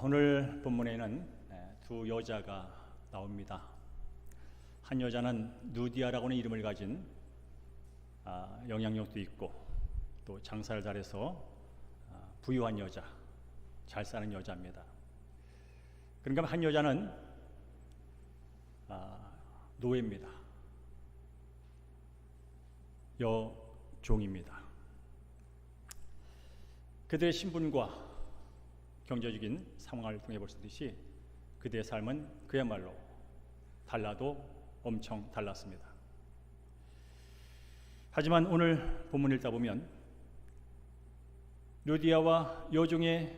오늘 본문에는 두 여자가 나옵니다. 한 여자는 누디아라고 하는 이름을 가진 영향력도 있고 또 장사를 잘해서 부유한 여자, 잘 사는 여자입니다. 그러니까 한 여자는 노예입니다. 여종입니다. 그들의 신분과 경제적인 상황을 통해 볼 수 있듯이 그들의 삶은 그야말로 달라도 엄청 달랐습니다. 하지만 오늘 본문을 읽다 보면 루디아와 여종의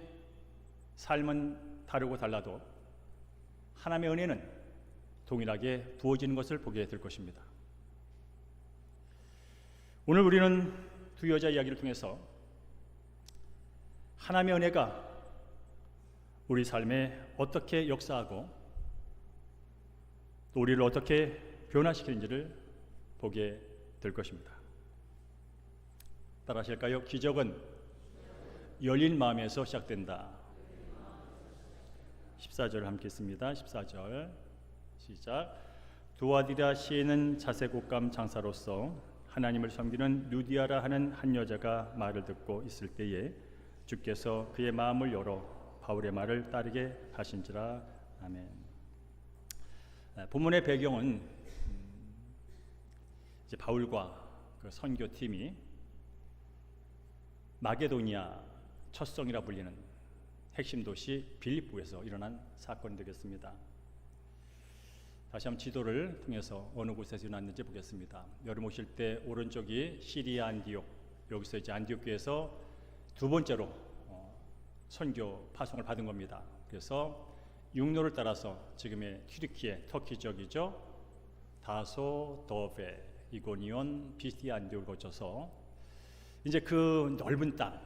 삶은 다르고 달라도 하나님의 은혜는 동일하게 부어지는 것을 보게 될 것입니다. 오늘 우리는 두 여자 이야기를 통해서 하나님의 은혜가 우리 삶에 어떻게 역사하고 또 우리를 어떻게 변화시키는지를 보게 될 것입니다. 따라 하실까요? 기적은 열린 마음에서 시작된다. 14절 함께 읽습니다. 14절 시작. 두아디라 시에는 자색옷감 장사로서 하나님을 섬기는 루디아라 하는 한 여자가 말을 듣고 있을 때에 주께서 그의 마음을 열어 바울의 말을 따르게 하신지라. 아멘. 본문의 배경은 이제 바울과 그 선교팀이 마게도니아 첫성이라 불리는 핵심 도시 빌립보에서 일어난 사건이 되겠습니다. 다시 한번 지도를 통해서 어느 곳에서 일어났는지 보겠습니다. 여름 오실 때 오른쪽이 시리아 안디옥, 여기서 이제 안디옥 교회에서 두 번째로 선교 파송을 받은 겁니다. 그래서 육로를 따라서 지금의 튀르키예, 터키 지역이죠. 다소, 도베, 이고니온, 비스티아 안디옥을 거쳐서 이제 그 넓은 땅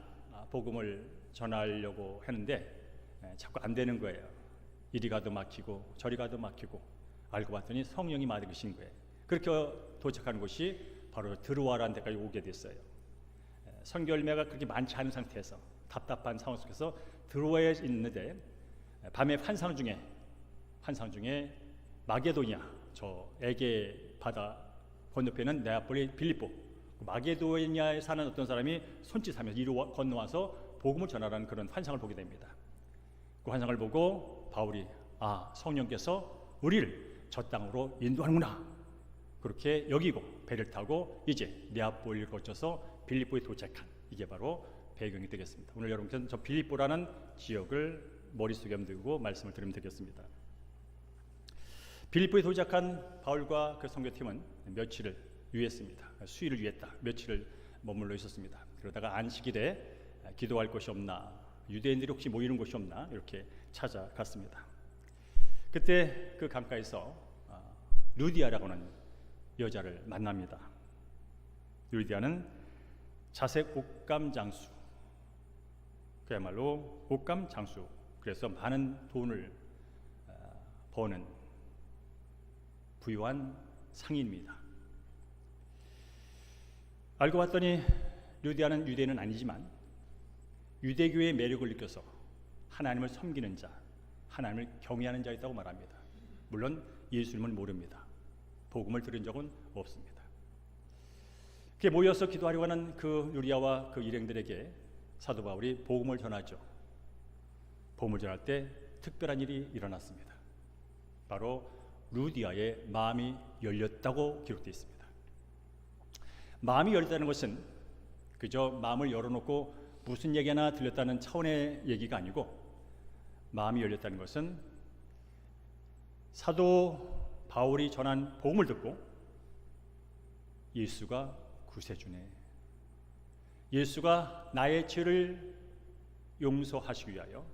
복음을 전하려고 했는데 자꾸 안 되는 거예요. 이리 가도 막히고 저리 가도 막히고 알고 봤더니 성령이 막으신 거예요. 그렇게 도착하는 곳이 바로 드로아라는 데까지 오게 됐어요. 선교 열매가 그렇게 많지 않은 상태에서 답답한 상황 속에서 드로아에 있는데 밤에 환상 중에 마게도니아, 저 에게 바다 건너편은 네아폴리 빌립보, 마게도니아에 사는 어떤 사람이 손짓하면서 이리로 건너와서 복음을 전하라는 그런 환상을 보게 됩니다. 그 환상을 보고 바울이 성령께서 우리를 저 땅으로 인도하는구나 그렇게 여기고 배를 타고 이제 네아폴리를 거쳐서 빌립보에 도착한, 이게 바로 배경이 되겠습니다. 오늘 여러분께서는 저 빌립보라는 지역을 머릿속에 두고 말씀을 드리면 되겠습니다. 빌립보에 도착한 바울과 그 선교팀은 며칠을 유했습니다. 수일을 유했다. 며칠을 머물러 있었습니다. 그러다가 안식일에 기도할 곳이 없나, 유대인들이 혹시 모이는 곳이 없나 이렇게 찾아갔습니다. 그때 그 강가에서 루디아라고 하는 여자를 만납니다. 루디아는 자색 옷감 장수, 그야말로 옷감 장수, 그래서 많은 돈을 버는 부유한 상인입니다. 알고 봤더니 루디아는 유대인은 아니지만 유대교의 매력을 느껴서 하나님을 섬기는 자, 하나님을 경외하는 자였다고 말합니다. 물론 예수님을 모릅니다. 복음을 들은 적은 없습니다. 그게 모여서 기도하려고 하는 그 루디아와 그 일행들에게 사도 바울이 복음을 전하죠. 복음을 전할 때 특별한 일이 일어났습니다. 바로 루디아의 마음이 열렸다고 기록되어 있습니다. 마음이 열렸다는 것은 그저 마음을 열어놓고 무슨 얘기나 들렸다는 차원의 얘기가 아니고, 마음이 열렸다는 것은 사도 바울이 전한 복음을 듣고 예수가 구세주네, 예수가 나의 죄를 용서하시기 위하여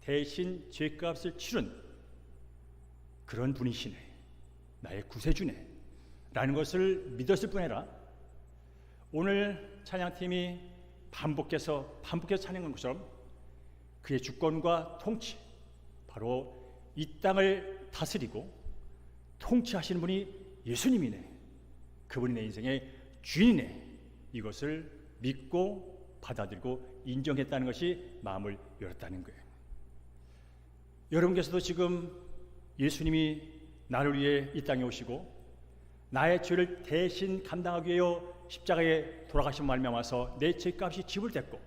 대신 죄값을 치른 그런 분이시네, 나의 구세주네 라는 것을 믿었을 뿐 아니라 오늘 찬양팀이 반복해서 찬양한 것처럼 그의 주권과 통치, 바로 이 땅을 다스리고 통치하시는 분이 예수님이네, 그분이 내 인생의 주인이네, 이것을 믿고 받아들이고 인정했다는 것이 마음을 열었다는 거예요. 여러분께서도 지금 예수님이 나를 위해 이 땅에 오시고 나의 죄를 대신 감당하기 위해 십자가에 돌아가신 말미암아서 내 죄값이 지불됐고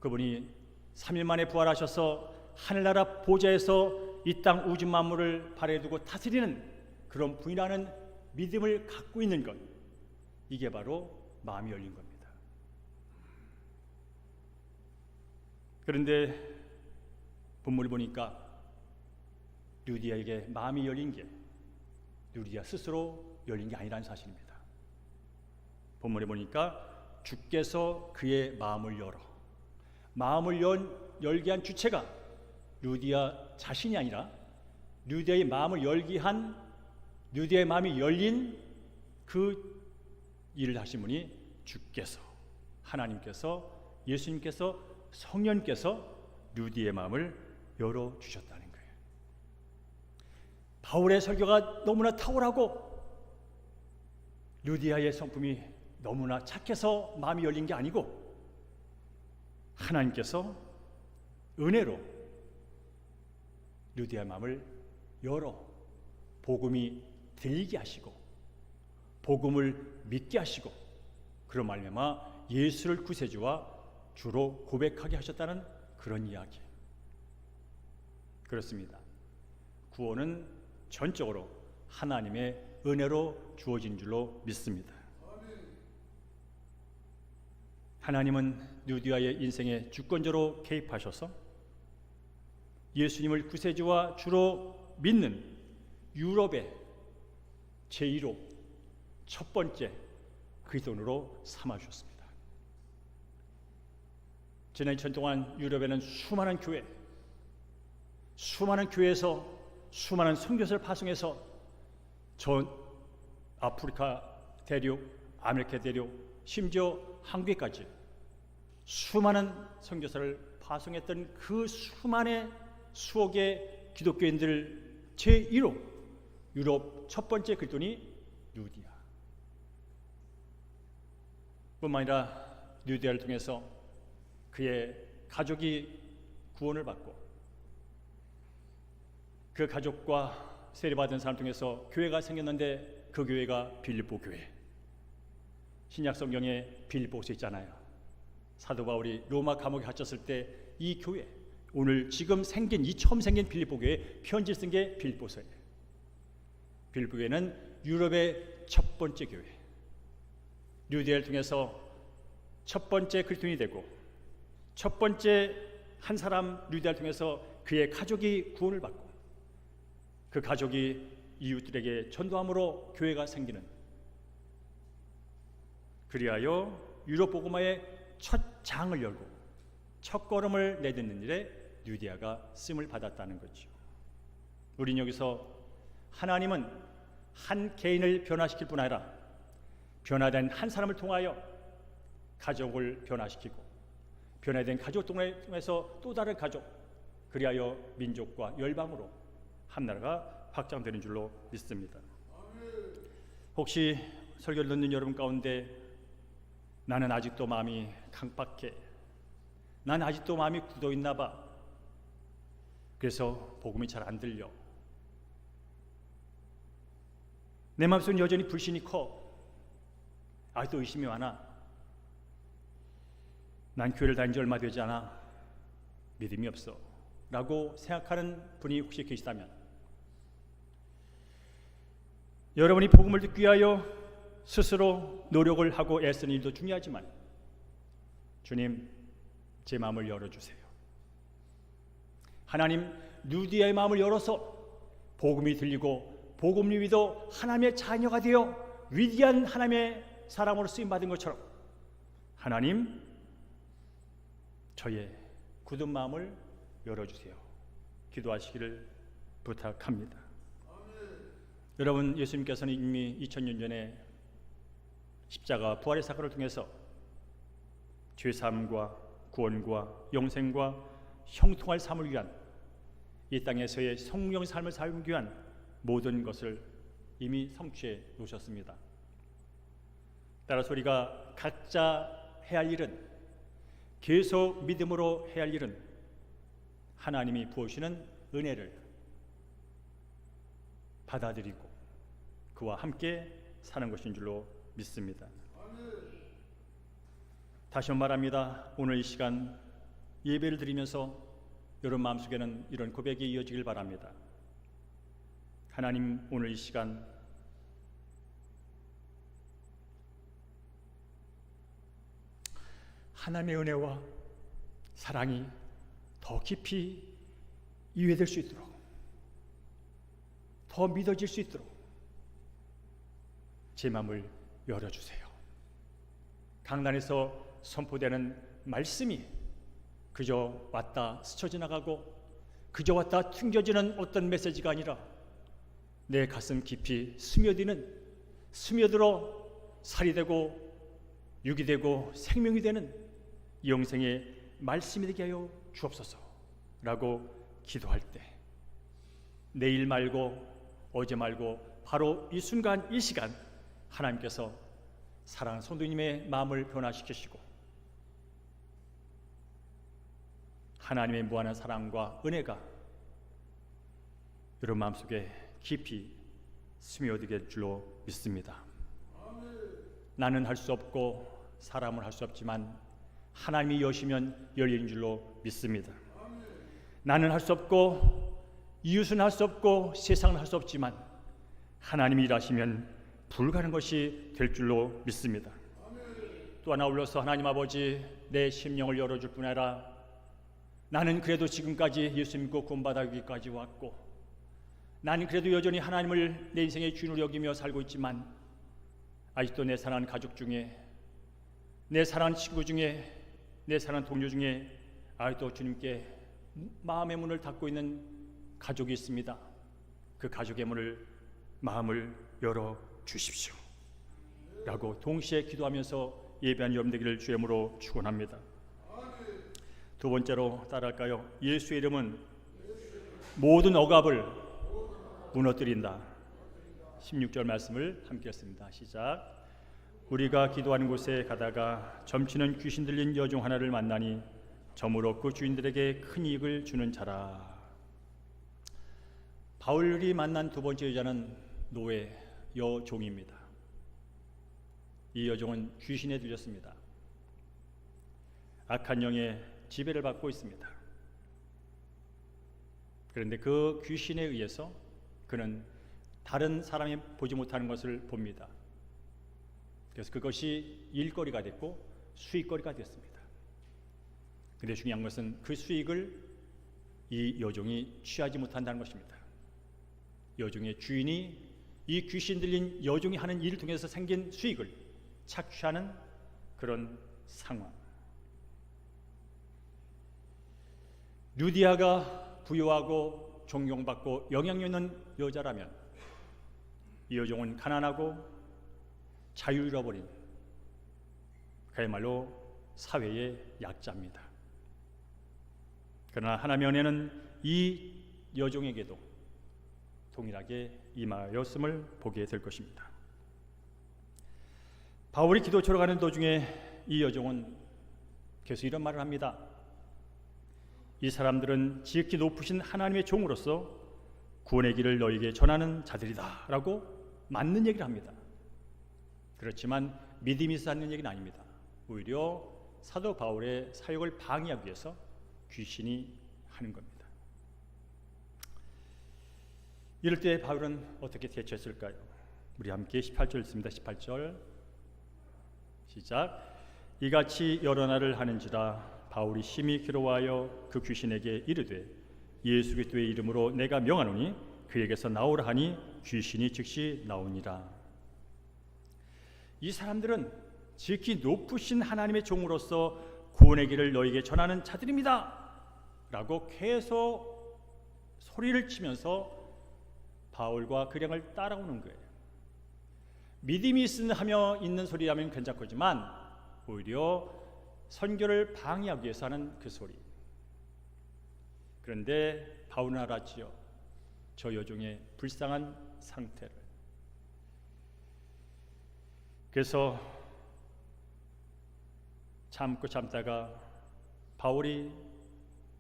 그분이 3일 만에 부활하셔서 하늘나라 보좌에서 이 땅 우주 만물을 발에 두고 다스리는 그런 분이라는 믿음을 갖고 있는 것, 이게 바로 마음이 열린 겁니다. 그런데 본문을 보니까 루디아에게 마음이 열린 게 루디아 스스로 열린 게 아니라는 사실입니다. 본문에 보니까 주께서 그의 마음을 열어, 마음을 열게 한 주체가 루디아 자신이 아니라 루디아의 마음을 열게 한, 루디아의 마음이 열린 그 일을 하신 분이 주께서, 하나님께서, 예수님께서, 성령께서 루디아의 마음을 열어주셨다는 거예요. 바울의 설교가 너무나 탁월하고 루디아의 성품이 너무나 착해서 마음이 열린 게 아니고 하나님께서 은혜로 루디아의 마음을 열어 복음이 들리게 하시고 복음을 믿게 하시고 그런 말미암아 예수를 구세주와 주로 고백하게 하셨다는 그런 이야기. 그렇습니다. 구원은 전적으로 하나님의 은혜로 주어진 줄로 믿습니다. 하나님은 루디아의 인생에 주권자로 개입하셔서 예수님을 구세주와 주로 믿는 유럽의 제1호 첫 번째 그리스도인으로 삼아주셨습니다. 지난 2000년 동안 유럽에는 수많은 교회에서 수많은 선교사를 파송해서 전 아프리카 대륙, 아메리카 대륙, 심지어 한국에까지 수많은 선교사를 파송했던 그 수억의 기독교인들 제1호 유럽 첫 번째 그리스도인이 루디아. 뿐만 아니라 루디아를 통해서 그의 가족이 구원을 받고 그 가족과 세례받은 사람 통해서 교회가 생겼는데 그 교회가 빌립보 교회. 신약 성경에 빌립보서 있잖아요. 사도 바울이 로마 감옥에 갇혔을 때 이 교회, 오늘 지금 처음 생긴 빌립보 교회에 편지 쓴 게 빌립보서예요. 빌립보 교회는 유럽의 첫 번째 교회. 루디아를 통해서 첫 번째 그리스도인이 되고 첫 번째 한 사람 루디아를 통해서 그의 가족이 구원을 받고 그 가족이 이웃들에게 전도함으로 교회가 생기는, 그리하여 유럽 복음화의 첫 장을 열고 첫 걸음을 내딛는 일에 루디아가 쓰임을 받았다는 거죠. 우린 여기서 하나님은 한 개인을 변화시킬 뿐 아니라 변화된 한 사람을 통하여 가족을 변화시키고 변화된 가족 통해서 또 다른 가족, 그리하여 민족과 열방으로 한 나라가 확장되는 줄로 믿습니다. 혹시 설교를 듣는 여러분 가운데 나는 아직도 마음이 강박해, 나는 아직도 마음이 굳어있나 봐, 그래서 복음이 잘 안 들려, 내 마음속은 여전히 불신이 커, 아직도 의심이 많아, 난 교회를 다닌 지 얼마 되지 않아, 믿음이 없어 라고 생각하는 분이 혹시 계시다면 여러분이 복음을 듣기 위하여 스스로 노력을 하고 애쓰는 일도 중요하지만 주님, 제 마음을 열어주세요. 하나님, 루디아의 마음을 열어서 복음이 들리고 복음을 믿어 하나님의 자녀가 되어 위대한 하나님의 사람으로 쓰임받은 것처럼 하나님, 저의 굳은 마음을 열어주세요. 기도하시기를 부탁합니다. 여러분, 예수님께서는 이미 2000년 전에 십자가 부활의 사건을 통해서 죄사함과 구원과 영생과 형통할 삶을 위한, 이 땅에서의 성령 삶을 살기 위한 모든 것을 이미 성취해 놓으셨습니다. 따라서 우리가 각자 해야 할 일은, 계속 믿음으로 해야 할 일은 하나님이 부어주시는 은혜를 받아들이고 그와 함께 사는 것인 줄로 믿습니다. 다시 한번 말합니다. 오늘 이 시간 예배를 드리면서 여러분 마음속에는 이런 고백이 이어지길 바랍니다. 하나님, 오늘 이 시간 하나님의 은혜와 사랑이 더 깊이 이해될 수 있도록, 더 믿어질 수 있도록 제 마음을 열어주세요. 강단에서 선포되는 말씀이 그저 왔다 스쳐 지나가고 그저 왔다 튕겨지는 어떤 메시지가 아니라 내 가슴 깊이 스며들어 살이 되고 육이 되고 생명이 되는 영생의 말씀이 되게 하여 주옵소서 라고 기도할 때 내일 말고 어제 말고 바로 이 순간 이 시간 하나님께서 사랑하는 성도님의 마음을 변화시키시고 하나님의 무한한 사랑과 은혜가 여러분 마음속에 깊이 스며들게 될 줄로 믿습니다. 나는 할 수 없고 사람은 할 수 없지만 하나님이 여시면 열리는 줄로 믿습니다. 나는 할 수 없고 이웃은 할 수 없고 세상은 할 수 없지만 하나님이 일하시면 불가능한 것이 될 줄로 믿습니다. 또 하나 올려서 하나님 아버지, 내 심령을 열어줄 뿐 아니라 나는 그래도 지금까지 예수 믿고 구원받아기까지 왔고 나는 그래도 여전히 하나님을 내 인생의 주인으로 여기며 살고 있지만 아직도 내 사랑하는 가족 중에, 내 사랑하는 친구 중에, 내 사랑하는 동료 중에 아직도 주님께 마음의 문을 닫고 있는 가족이 있습니다. 그 가족의 문을, 마음을 열어 주십시오 라고 동시에 기도하면서 예배한 여러분 되기를 주의 이름으로 축원합니다. 두 번째로 따라할까요? 예수의 이름은 모든 억압을 무너뜨린다. 16절 말씀을 함께 읽습니다. 시작. 우리가 기도하는 곳에 가다가 점치는 귀신 들린 여종 하나를 만나니 점으로 그 주인들에게 큰 이익을 주는 자라. 바울이 만난 두 번째 여자는 노예 여종입니다. 이 여종은 귀신에 들렸습니다. 악한 영의 지배를 받고 있습니다. 그런데 그 귀신에 의해서 그는 다른 사람이 보지 못하는 것을 봅니다. 그래서 그것이 일거리가 됐고 수익거리가 됐습니다. 그런데 중요한 것은 그 수익을 이 여종이 취하지 못한다는 것입니다. 여종의 주인이 이 귀신 들린 여종이 하는 일을 통해서 생긴 수익을 착취하는 그런 상황. 루디아가 부유하고 존경받고 영향력 있는 여자라면 이 여종은 가난하고 자유 잃어버린 그야말로 사회의 약자입니다. 그러나 하나님의 은혜는 이 여종에게도 동일하게 임하였음을 보게 될 것입니다. 바울이 기도처로 가는 도중에 이 여종은 계속 이런 말을 합니다. 이 사람들은 지극히 높으신 하나님의 종으로서 구원의 길을 너에게 전하는 자들이다 라고 맞는 얘기를 합니다. 그렇지만 믿음이 있어 하는 얘기는 아닙니다. 오히려 사도 바울의 사역을 방해하기 위해서 귀신이 하는 겁니다. 이럴 때 바울은 어떻게 대처했을까요? 우리 함께 18절 읽습니다. 18절 시작. 이같이 여러 날을 하는지라 바울이 심히 괴로워하여 그 귀신에게 이르되 예수 그리스도의 이름으로 내가 명하노니 그에게서 나오라 하니 귀신이 즉시 나오니라. 이 사람들은 지극히 높으신 하나님의 종으로서 구원의 길을 너에게 전하는 자들입니다 라고 계속 소리를 치면서 바울과 그량을 따라오는 거예요. 믿음이 있는 소리라면 괜찮지만 오히려 선교를 방해하기 위해서 하는 그 소리. 그런데 바울은 알았지요. 저 여종의 불쌍한 상태를. 그래서 참다가 바울이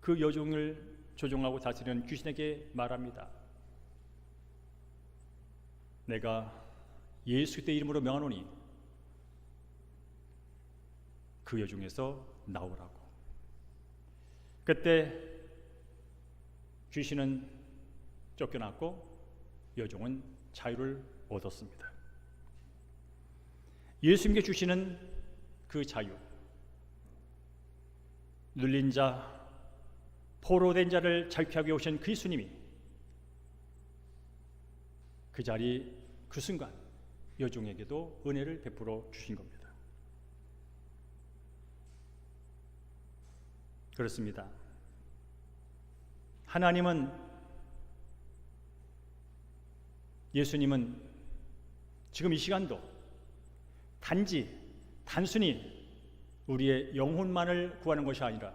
그 여종을 조종하고 다스리는 귀신에게 말합니다. 내가 예수 그리스도의 이름으로 명하노니 그 여 중에서 나오라고. 그때 귀신은 쫓겨났고 여종은 자유를 얻었습니다. 예수님께 주시는 그 자유, 눌린 자, 포로된 자를 자유케 하기 오신 그 예수님이 그 자리 그 순간 여종에게도 은혜를 베풀어 주신 겁니다. 그렇습니다. 예수님은 지금 이 시간도 단순히 우리의 영혼만을 구하는 것이 아니라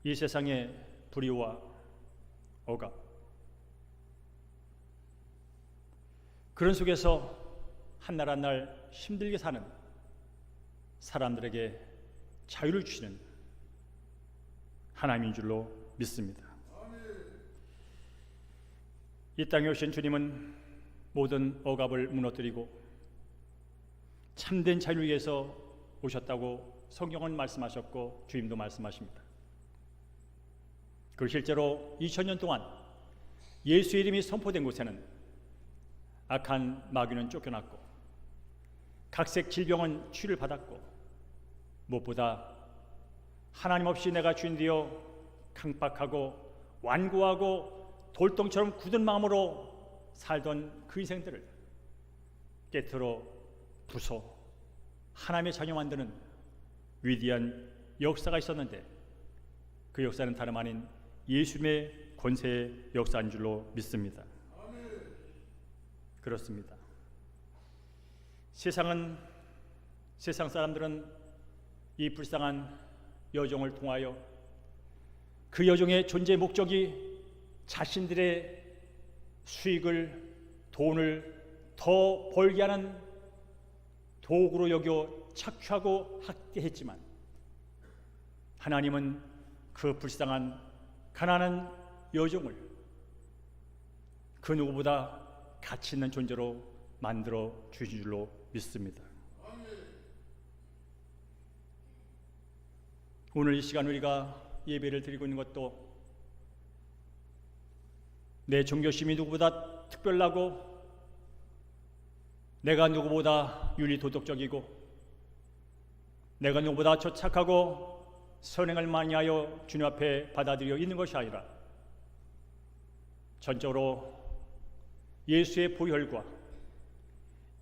이 세상의 불의와 억압, 그런 속에서 한 날 한 날 힘들게 사는 사람들에게 자유를 주시는 하나님인 줄로 믿습니다. 이 땅에 오신 주님은 모든 억압을 무너뜨리고 참된 자유를 위해서 오셨다고 성경은 말씀하셨고 주님도 말씀하십니다. 그리고 실제로 2000년 동안 예수의 이름이 선포된 곳에는 악한 마귀는 쫓겨났고 각색 질병은 치유를 받았고 무엇보다 하나님 없이 내가 주인 되어 강박하고 완고하고 돌덩이처럼 굳은 마음으로 살던 그 인생들을 깨트려 부숴 하나님의 자녀 만드는 위대한 역사가 있었는데 그 역사는 다름 아닌 예수님의 권세의 역사인 줄로 믿습니다. 그렇습니다. 세상 사람들은 이 불쌍한 여종을 통하여 그 여종의 존재 목적이 자신들의 수익을, 돈을 더 벌게 하는 도구로 여겨 착취하고 학대했지만 하나님은 그 불쌍한 가난한 여종을 그 누구보다 가치 있는 존재로 만들어 주신 줄로 믿습니다. 오늘 이 시간 우리가 예배를 드리고 있는 것도 내 종교심이 누구보다 특별하고 내가 누구보다 윤리도덕적이고 내가 누구보다 저착하고 선행을 많이 하여 주님 앞에 받아들여 있는 것이 아니라 전적으로 예수의 보혈과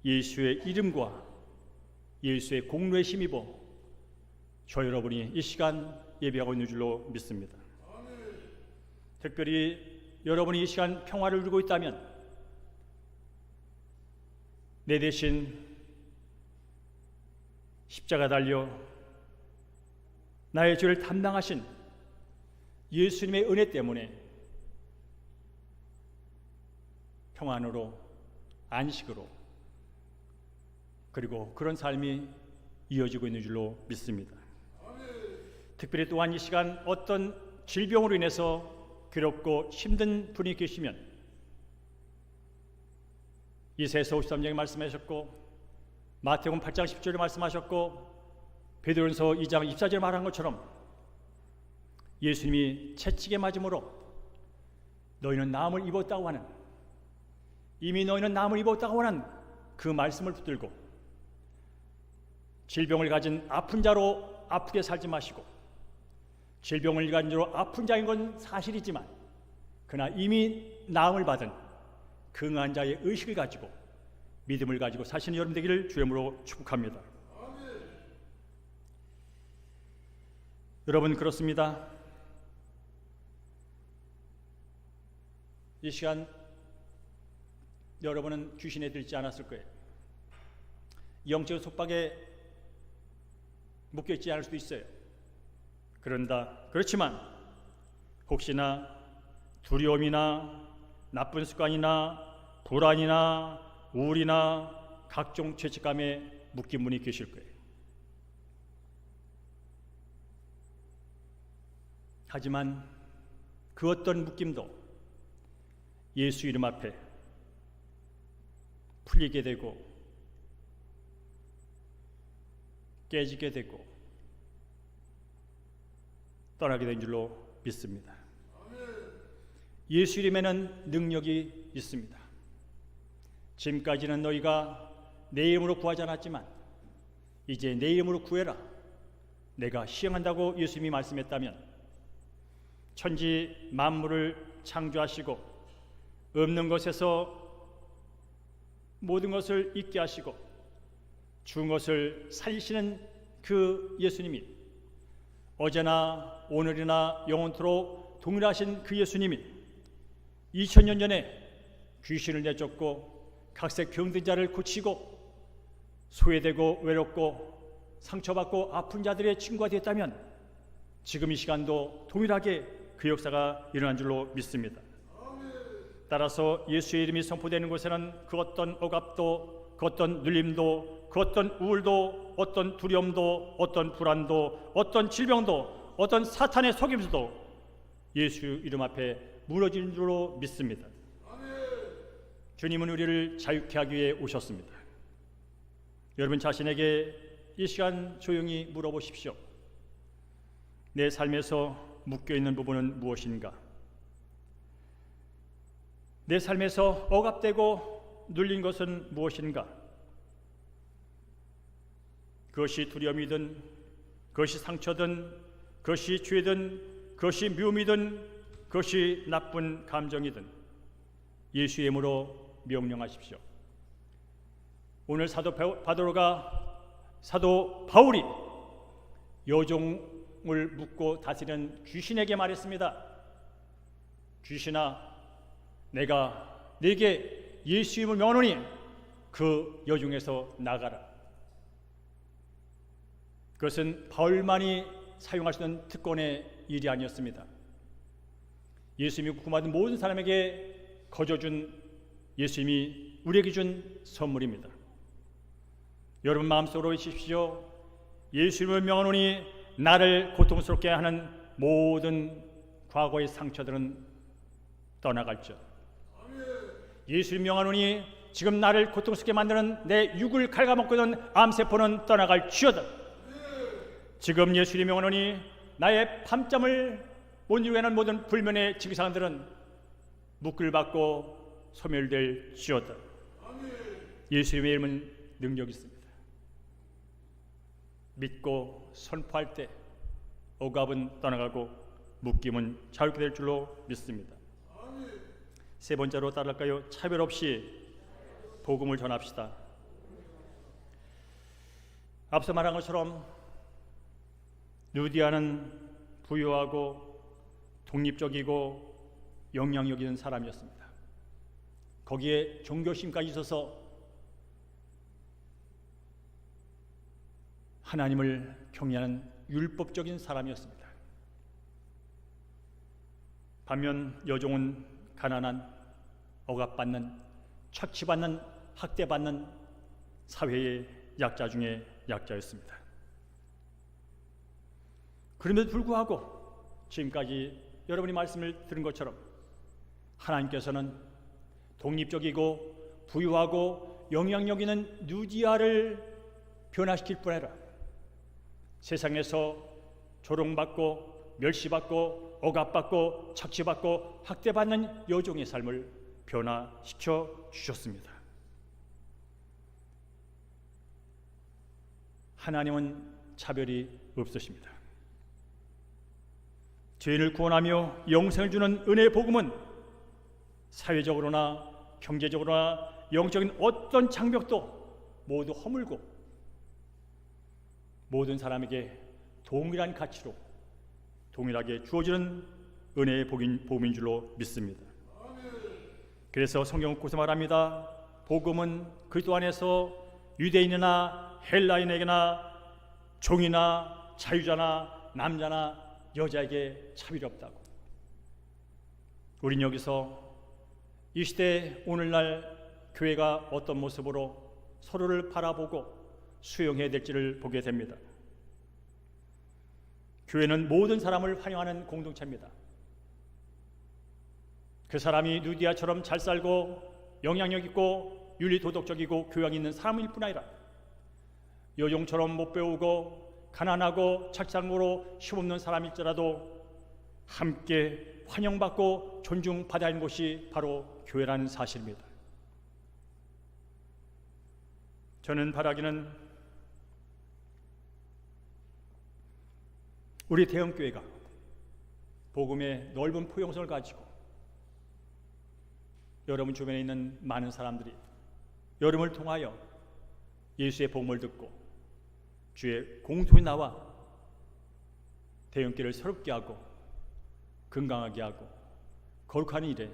예수의 이름과 예수의 공로에 힘입어 저 여러분이 이 시간 예배하고 있는 줄로 믿습니다. 특별히 여러분이 이 시간 평화를 누리고 있다면 내 대신 십자가 달려 나의 죄를 담당하신 예수님의 은혜 때문에 평안으로 안식으로 그리고 그런 삶이 이어지고 있는 줄로 믿습니다. 특별히 또한 이 시간 어떤 질병으로 인해서 괴롭고 힘든 분이 계시면 이사야서 53장에 말씀하셨고 마태복음 8장 10절에 말씀하셨고 베드로전서 2장 24절에 말한 것처럼 예수님이 채찍에 맞음으로 너희는 나음을 입었다고 하는 이미 너희는 나음을 입었다고 하는 그 말씀을 붙들고 질병을 가진 아픈 자로 아프게 살지 마시고 질병을 가진 자로 아픈 자인 건 사실이지만 그러나 이미 나음을 받은 긍한 자의 의식을 가지고 믿음을 가지고 사시는 여러분 되기를 주님으로 축복합니다. 여러분 그렇습니다. 이 시간 여러분은 귀신에 들지 않았을 거예요. 영적 속박에 묶여있지 않을 수도 있어요. 그렇지만 혹시나 두려움이나 나쁜 습관이나 불안이나 우울이나 각종 죄책감에 묶인 분이 계실 거예요. 하지만 그 어떤 묶임도 예수 이름 앞에 풀리게 되고 깨지게 되고 떠나게 된 줄로 믿습니다. 예수 이름에는 능력이 있습니다. 지금까지는 너희가 내 이름으로 구하지 않았지만 이제 내 이름으로 구해라. 내가 시행한다고 예수님이 말씀했다면 천지 만물을 창조하시고 없는 것에서 모든 것을 있게 하시고 죽은 것을 살리시는 그 예수님이 어제나 오늘이나 영원토록 동일하신 그 예수님이 2000년 전에 귀신을 내쫓고 각색 병든 자를 고치고 소외되고 외롭고 상처받고 아픈 자들의 친구가 되었다면 지금 이 시간도 동일하게 그 역사가 일어난 줄로 믿습니다. 따라서 예수의 이름이 선포되는 곳에는 그 어떤 억압도, 그 어떤 눌림도, 그 어떤 우울도, 어떤 두려움도, 어떤 불안도, 어떤 질병도, 어떤 사탄의 속임수도 예수 이름 앞에 무너지는 줄로 믿습니다. 주님은 우리를 자유케 하기 위해 오셨습니다. 여러분 자신에게 이 시간 조용히 물어보십시오. 내 삶에서 묶여있는 부분은 무엇인가? 내 삶에서 억압되고 눌린 것은 무엇인가? 그것이 두려움이든 그것이 상처든 그것이 죄든 그것이 미움이든 그것이 나쁜 감정이든 예수의 이름으로 명령하십시오. 오늘 사도 바울이 여종을 묶고 다스리는 귀신에게 말했습니다. 귀신아, 내가 네게 예수 이름을 명하노니 그 여종에서 나가라. 그것은 바울만이 사용할 수 있는 특권의 일이 아니었습니다. 예수님이 구원받은 모든 사람에게 거저준 예수님이 우리에게 준 선물입니다. 여러분 마음속으로 외치십시오. 예수 이름을 명하노니 나를 고통스럽게 하는 모든 과거의 상처들은 떠나갈지어. 예수 이름 명하노니 지금 나를 고통스럽게 만드는 내 육을 갉아먹고 있는 암세포는 떠나갈지어다. 지금 예수 이름 명하노니 나의 밤잠을 못 이루게 하는 모든 불면의 증상들은 묶을받고 소멸될지어다. 예수님의 이름은 능력이 있습니다. 믿고 선포할 때 억압은 떠나가고 묶임은 자유케 될 줄로 믿습니다. 세 번째로 따를까요? 차별 없이 복음을 전합시다. 앞서 말한 것처럼 루디아는 부유하고 독립적이고 영향력 있는 사람이었습니다. 거기에 종교심까지 있어서 하나님을 경외하는 율법적인 사람이었습니다. 반면 여종은 가난한, 억압받는, 착취받는, 학대받는 사회의 약자 중에 약자였습니다. 그럼에도 불구하고 지금까지 여러분이 말씀을 들은 것처럼 하나님께서는 독립적이고 부유하고 영향력 있는 루디아를 변화시킬 뿐 아니라 세상에서 조롱받고 멸시받고 억압받고 착취받고 학대받는 여종의 삶을 변화시켜 주셨습니다. 하나님은 차별이 없으십니다. 죄인을 구원하며 영생을 주는 은혜의 복음은 사회적으로나 경제적으로나 영적인 어떤 장벽도 모두 허물고 모든 사람에게 동일한 가치로 동일하게 주어지는 은혜의 복음인 줄로 믿습니다. 그래서 성경은 고서 말합니다. 복음은 그리스도 안에서 유대인이나 헬라인에게나 종이나 자유자나 남자나 여자에게 차별이 없다고. 우린 여기서 이 시대 오늘날 교회가 어떤 모습으로 서로를 바라보고 수용해야 될지를 보게 됩니다. 교회는 모든 사람을 환영하는 공동체입니다. 그 사람이 누디아처럼 잘 살고 영향력 있고 윤리 도덕적이고 교양 있는 사람일 뿐 아니라 여종처럼 못 배우고 가난하고 착상으로 힘없는 사람일지라도 함께 환영받고 존중받아야 하는 곳이 바로 교회라는 사실입니다. 저는 바라기는 우리 대형교회가 복음의 넓은 포용성을 가지고 여러분 주변에 있는 많은 사람들이 여러분을 통하여 예수의 복음을 듣고 주의 공통에 나와 대형교회를 새롭게 하고 건강하게 하고 거룩한 일에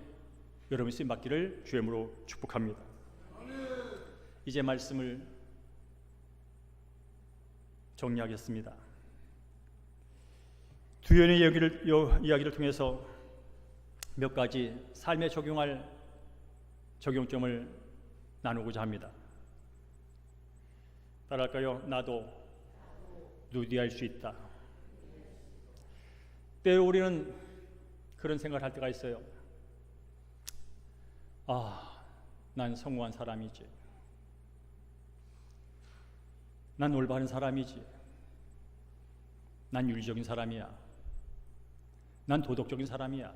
여러분이 쓰임받기를 주의 이름으로 축복합니다. 이제 말씀을 정리하겠습니다. 두연의 이야기를 통해서 몇 가지 삶에 적용할 적용점을 나누고자 합니다. 따라할까요? 나도 누디할 수 있다. 때로 우리는 그런 생각을 할 때가 있어요. 난 성공한 사람이지. 난 올바른 사람이지. 난 윤리적인 사람이야. 난 도덕적인 사람이야.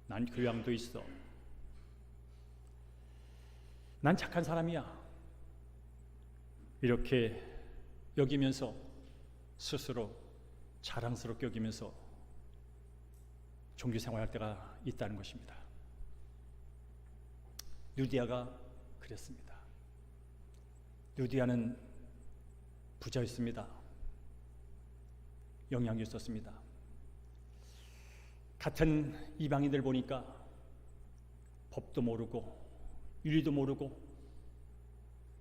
난 교양도 있어. 난 착한 사람이야. 이렇게 여기면서 스스로 자랑스럽게 여기면서 종교 생활할 때가 있다는 것입니다. 누디아가 그랬습니다. 누디아는 부자였습니다. 영향이 있었습니다. 같은 이방인들 보니까 법도 모르고 윤리도 모르고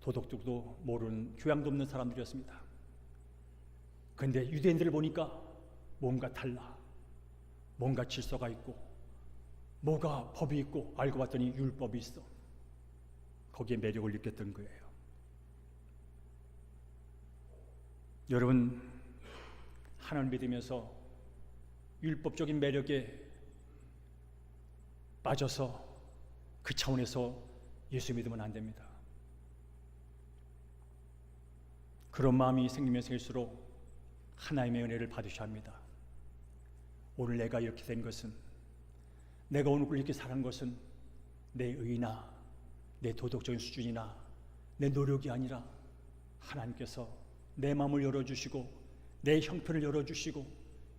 도덕도 모르는 교양도 없는 사람들이었습니다. 그런데 유대인들을 보니까 뭔가 달라. 뭔가 질서가 있고 뭐가 법이 있고 알고 봤더니 율법이 있어. 거기에 매력을 느꼈던 거예요. 여러분, 하나님을 믿으면서 율법적인 매력에 빠져서 그 차원에서 예수 믿으면 안 됩니다. 그런 마음이 생기면 생길수록 하나님의 은혜를 받으셔야 합니다. 오늘 내가 이렇게 된 것은, 내가 오늘 이렇게 살은 것은 내 의나 내 도덕적인 수준이나 내 노력이 아니라 하나님께서 내 마음을 열어주시고 내 형편을 열어주시고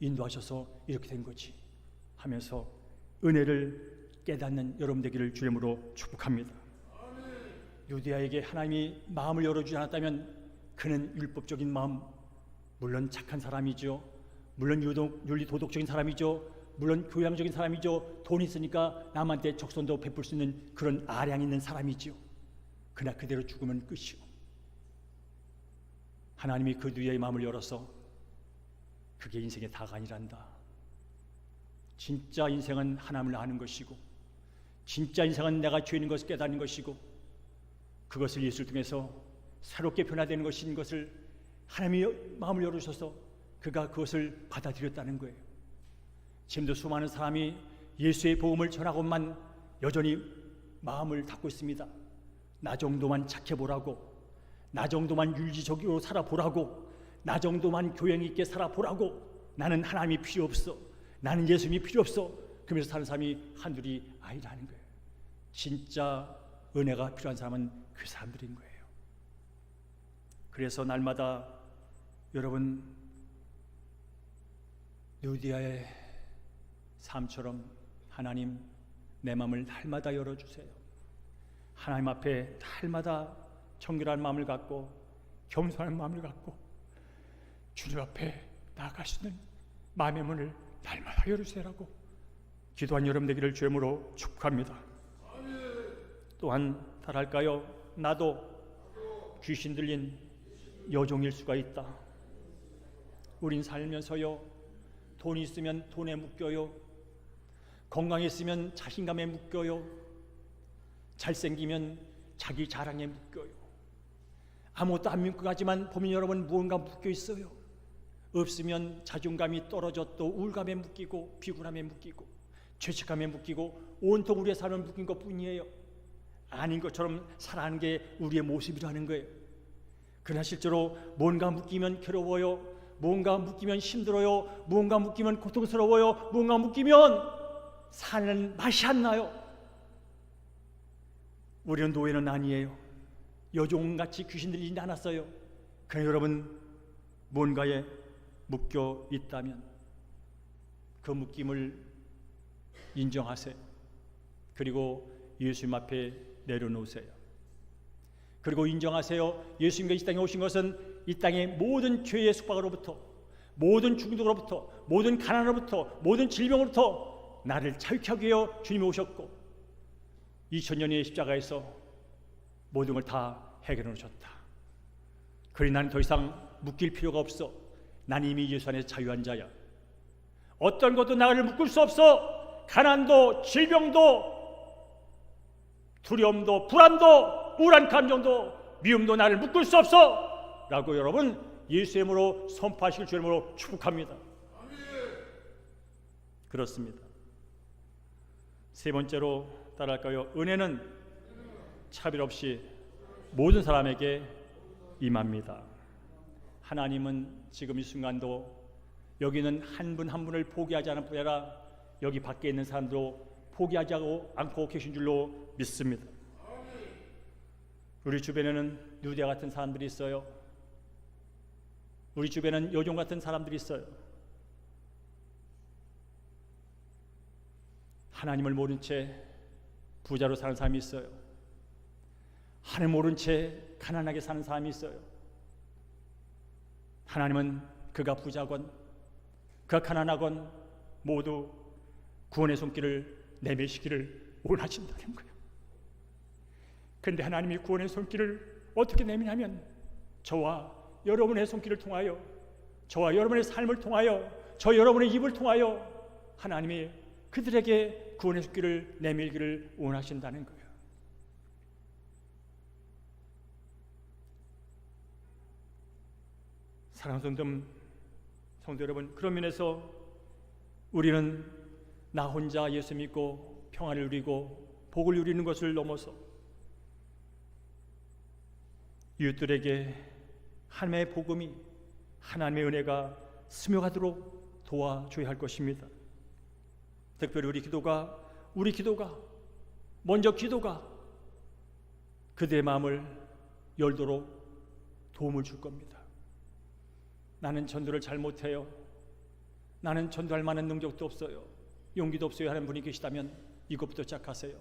인도하셔서 이렇게 된 거지 하면서 은혜를 깨닫는 여러분 되기를 주의 이름으로 축복합니다. 유대아에게 하나님이 마음을 열어주지 않았다면 그는 율법적인 마음, 물론 착한 사람이죠. 물론 윤리 도덕적인 사람이죠. 물론 교양적인 사람이죠. 돈이 있으니까 남한테 적선도 베풀 수 있는 그런 아량 있는 사람이죠. 그러나 그대로 죽으면 끝이요. 하나님이 그 누이의 마음을 열어서 그게 인생의 다가 아니란다. 진짜 인생은 하나님을 아는 것이고 진짜 인생은 내가 죄인 것을 깨닫는 것이고 그것을 예수를 통해서 새롭게 변화되는 것인 것을 하나님이 마음을 열어주셔서 그가 그것을 받아들였다는 거예요. 지금도 수많은 사람이 예수의 복음을 전하고만 여전히 마음을 닫고 있습니다. 나 정도만 착해보라고, 나 정도만 윤리적으로 살아보라고, 나 정도만 교양 있게 살아보라고, 나는 하나님이 필요 없어, 나는 예수님이 필요 없어, 그러면서 사는 사람이 한둘이 아니라는 거예요. 진짜 은혜가 필요한 사람은 그 사람들인 거예요. 그래서 날마다 여러분 루디아의 삶처럼 하나님 내 마음을 날마다 열어주세요. 하나님 앞에 날마다 정결한 마음을 갖고 겸손한 마음을 갖고 주님 앞에 나아갈 수 있는 마음의 문을 날마다 열어주세요라고 기도한 여러분 되기를 주의 이름으로 축복합니다. 또한 달할까요? 나도 귀신 들린 여종일 수가 있다. 우린 살면서요, 돈이 있으면 돈에 묶여요. 건강이 있으면 자신감에 묶여요. 잘생기면 자기 자랑에 묶여요. 아무것도 안 묶어 가지만 보면 여러분 무언가 묶여 있어요. 없으면 자존감이 떨어져 또 우울감에 묶이고 비굴함에 묶이고 죄책감에 묶이고 온통 우리의 삶을 묶인 것뿐이에요. 아닌 것처럼 살아가는 게 우리의 모습이라는 거예요. 그러나 실제로 뭔가 묶이면 괴로워요. 뭔가 묶이면 힘들어요. 뭔가 묶이면 고통스러워요. 뭔가 묶이면 사는 맛이 안 나요. 우리는 노예는 아니에요. 여종같이 귀신 들리지 않았어요. 그러나 여러분, 뭔가에 묶여 있다면 그 묶임을 인정하세요. 그리고 예수님 앞에 내려놓으세요. 그리고 인정하세요. 예수님과 이 땅에 오신 것은 이 땅의 모든 죄의 숙박으로부터, 모든 중독으로부터, 모든 가난으로부터, 모든 질병으로부터 나를 자유케 하기 위하여 주님이 오셨고 2000년의 십자가에서 모든 걸 다 해결해 놓으셨다. 그러니 나는 더 이상 묶일 필요가 없어. 난 이미 예수 안에서 자유한 자야. 어떤 것도 나를 묶을 수 없어. 가난도, 질병도, 두려움도, 불안도, 우울한 감정도, 미움도 나를 묶을 수 없어 라고 여러분 예수의 이름으로 선포하실 주의 이름으로 축복합니다. 그렇습니다. 세 번째로 따라할까요? 은혜는 차별 없이 모든 사람에게 임합니다. 하나님은 지금 이 순간도 여기는 한 분 한 분을 포기하지 않을 뿐 아니라 여기 밖에 있는 사람도 포기하지 않고 계신 줄로 믿습니다. 우리 주변에는 유대 같은 사람들이 있어요. 우리 주변에는 여종 같은 사람들이 있어요. 하나님을 모른 채 부자로 사는 사람이 있어요. 하나님 모른 채 가난하게 사는 사람이 있어요. 하나님은 그가 부자건 그가 가난하건 모두 구원의 손길을 내미시기를 원하신다는 거예요. 그런데 하나님이 구원의 손길을 어떻게 내미냐면 저와 여러분의 손길을 통하여, 저와 여러분의 삶을 통하여, 저 여러분의 입을 통하여 하나님이 그들에게 구원의 손길을 내밀기를 원하신다는 거예요. 사랑하는 성도 여러분, 그런 면에서 우리는 나 혼자 예수 믿고 평안을 누리고 복을 누리는 것을 넘어서 이웃들에게 하나님의 복음이, 하나님의 은혜가 스며가도록 도와줘야 할 것입니다. 특별히 우리 기도가 먼저 기도가 그들의 마음을 열도록 도움을 줄 겁니다. 나는 전도를 잘 못해요. 나는 전도할 만한 능력도 없어요. 용기도 없어요 하는 분이 계시다면 이것부터 시작하세요.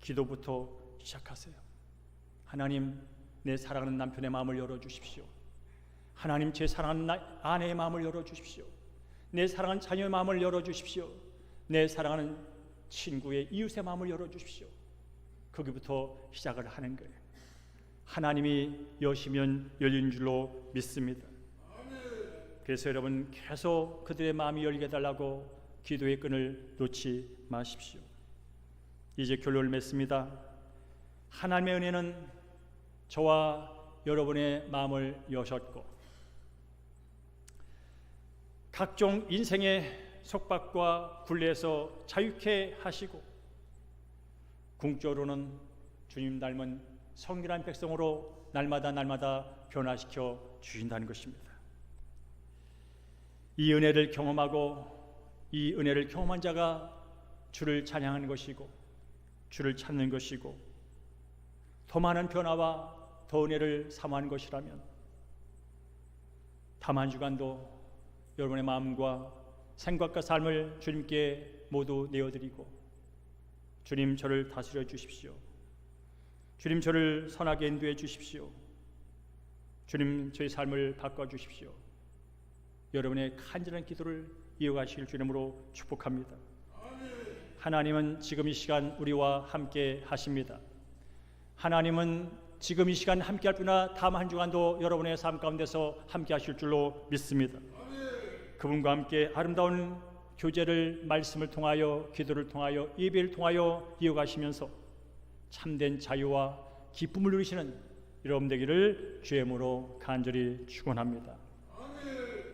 기도부터 시작하세요. 하나님, 내 사랑하는 남편의 마음을 열어주십시오. 하나님, 제 사랑하는 아내의 마음을 열어주십시오. 내 사랑하는 자녀의 마음을 열어주십시오. 내 사랑하는 친구의 이웃의 마음을 열어주십시오. 거기부터 시작을 하는 거예요. 하나님이 여시면 열린 줄로 믿습니다. 그래서 여러분 계속 그들의 마음이 열리게 해달라고 기도의 끈을 놓지 마십시오. 이제 결론을 맺습니다. 하나님의 은혜는 저와 여러분의 마음을 여셨고 각종 인생의 속박과 굴레에서 자유케 하시고 궁극적으로는 주님 닮은 성결한 백성으로 날마다 변화시켜 주신다는 것입니다. 이 은혜를 경험하고 이 은혜를 경험한 자가 주를 찬양하는 것이고 주를 찾는 것이고 더 많은 변화와 더 은혜를 사모하는 것이라면 다음 한 주간도 여러분의 마음과 생각과 삶을 주님께 모두 내어드리고 주님, 저를 다스려 주십시오. 주님, 저를 선하게 인도해 주십시오. 주님, 저의 삶을 바꿔 주십시오. 여러분의 간절한 기도를 이어가실 주님으로 축복합니다. 하나님은 지금 이 시간 우리와 함께 하십니다. 하나님은 지금 이 시간 함께 할 뿐이나 다음 한 주간도 여러분의 삶 가운데서 함께 하실 줄로 믿습니다. 그분과 함께 아름다운 교제를, 말씀을 통하여, 기도를 통하여, 예배를 통하여 이어가시면서 참된 자유와 기쁨을 누리시는 여러분 되기를 주의 이름으로 간절히 축원합니다.